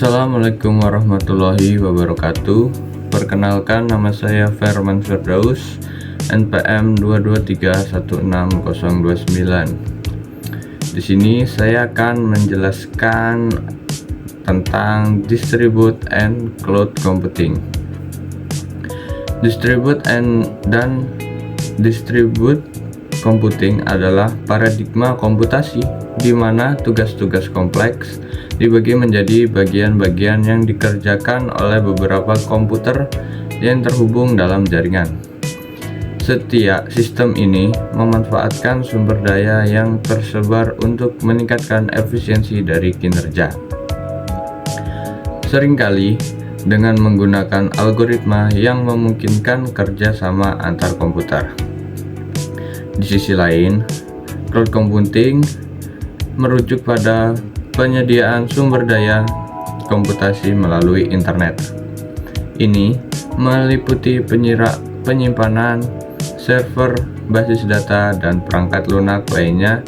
Assalamualaikum warahmatullahi wabarakatuh. Perkenalkan, nama saya Firman Firdaus, NPM 223161029. Di sini saya akan menjelaskan tentang Distribute and Cloud Computing. Distribute Computing adalah paradigma komputasi di mana tugas-tugas kompleks dibagi menjadi bagian-bagian yang dikerjakan oleh beberapa komputer yang terhubung dalam jaringan. Setiap sistem ini memanfaatkan sumber daya yang tersebar untuk meningkatkan efisiensi dari kinerja. Seringkali dengan menggunakan algoritma yang memungkinkan kerja sama antar komputer. Di sisi lain, cloud computing merujuk pada penyediaan sumber daya komputasi melalui internet. Ini meliputi penyimpanan, server, basis data, dan perangkat lunak lainnya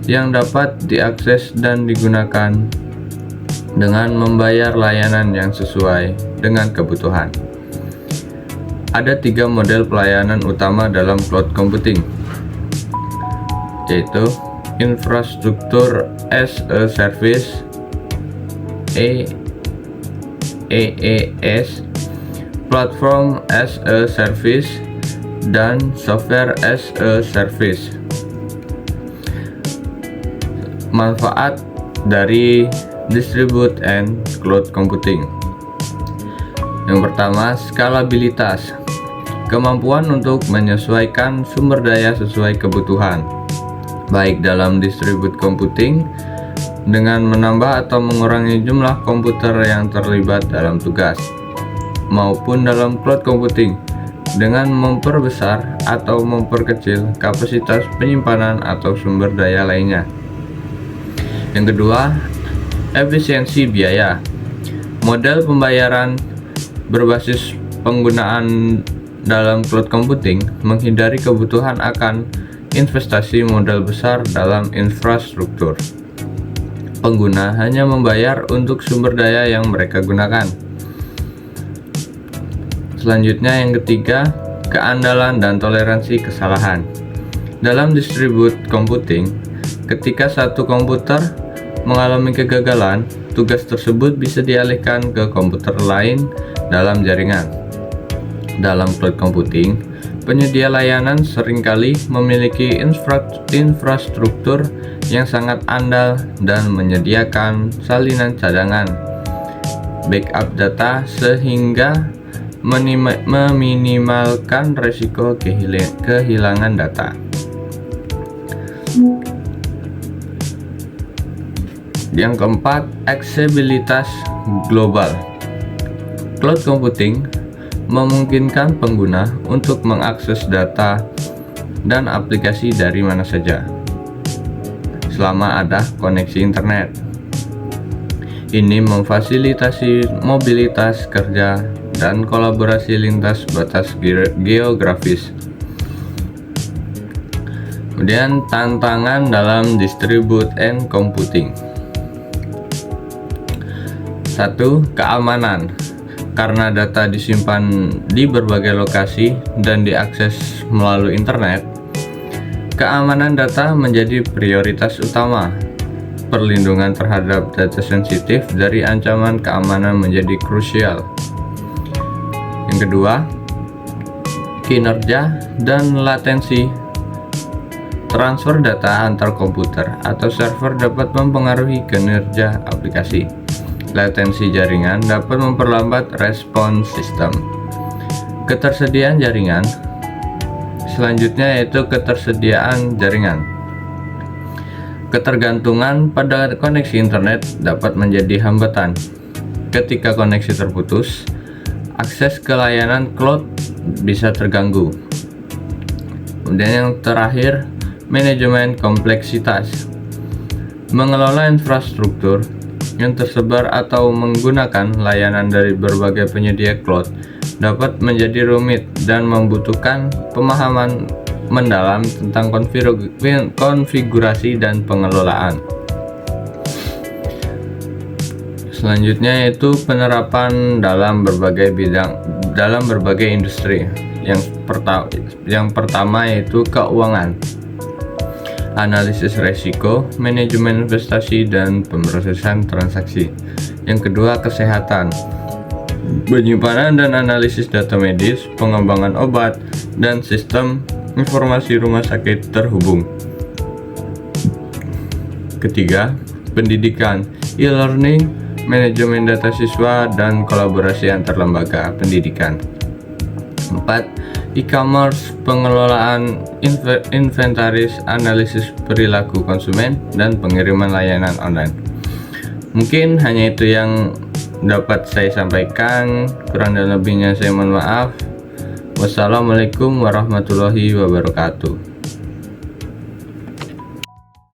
yang dapat diakses dan digunakan dengan membayar layanan yang sesuai dengan kebutuhan. Ada 3 model pelayanan utama dalam cloud computing, yaitu Infrastructure as a Service (EaaS), Platform as a Service, dan Software as a Service. Manfaat dari Distribute and Cloud Computing. Yang pertama, skalabilitas. Kemampuan untuk menyesuaikan sumber daya sesuai kebutuhan, baik dalam distribute computing dengan menambah atau mengurangi jumlah komputer yang terlibat dalam tugas, maupun dalam cloud computing dengan memperbesar atau memperkecil kapasitas penyimpanan atau sumber daya lainnya. Yang kedua, efisiensi biaya. Model pembayaran berbasis penggunaan dalam cloud computing menghindari kebutuhan akan investasi modal besar dalam infrastruktur. Pengguna hanya membayar untuk sumber daya yang mereka gunakan. Selanjutnya, yang ketiga, keandalan dan toleransi kesalahan. Dalam distribute computing, ketika satu komputer mengalami kegagalan, tugas tersebut bisa dialihkan ke komputer lain dalam jaringan. Dalam cloud computing, penyedia layanan seringkali memiliki infrastruktur yang sangat andal dan menyediakan salinan cadangan backup data sehingga meminimalkan risiko kehilangan data. Yang keempat, aksesibilitas global. Cloud computing memungkinkan pengguna untuk mengakses data dan aplikasi dari mana saja, selama ada koneksi internet. Ini memfasilitasi mobilitas kerja dan kolaborasi lintas batas geografis. Kemudian, tantangan dalam distribute and computing. 1. Keamanan. Karena data disimpan di berbagai lokasi dan diakses melalui internet, keamanan data menjadi prioritas utama. Perlindungan terhadap data sensitif dari ancaman keamanan menjadi krusial. Yang kedua, kinerja dan latensi. Transfer data antar komputer atau server dapat mempengaruhi kinerja aplikasi. Latensi jaringan dapat memperlambat respons sistem. Ketersediaan jaringan. Selanjutnya yaitu ketersediaan jaringan. Ketergantungan pada koneksi internet dapat menjadi hambatan. Ketika koneksi terputus, akses ke layanan cloud bisa terganggu. Kemudian yang terakhir, manajemen kompleksitas. Mengelola infrastruktur yang tersebar atau menggunakan layanan dari berbagai penyedia cloud dapat menjadi rumit dan membutuhkan pemahaman mendalam tentang konfigurasi dan pengelolaan. Selanjutnya yaitu penerapan dalam berbagai industri. Yang pertama yaitu keuangan, analisis resiko, manajemen investasi, dan pemrosesan transaksi. Yang kedua, kesehatan, penyimpanan dan analisis data medis, pengembangan obat, dan sistem informasi rumah sakit terhubung. Ketiga, pendidikan, e-learning, manajemen data siswa, dan kolaborasi antar lembaga pendidikan. 4. E-commerce, pengelolaan inventaris, analisis perilaku konsumen, dan pengiriman layanan online. Mungkin hanya itu yang dapat saya sampaikan, kurang dan lebihnya saya mohon maaf. Wassalamualaikum warahmatullahi wabarakatuh.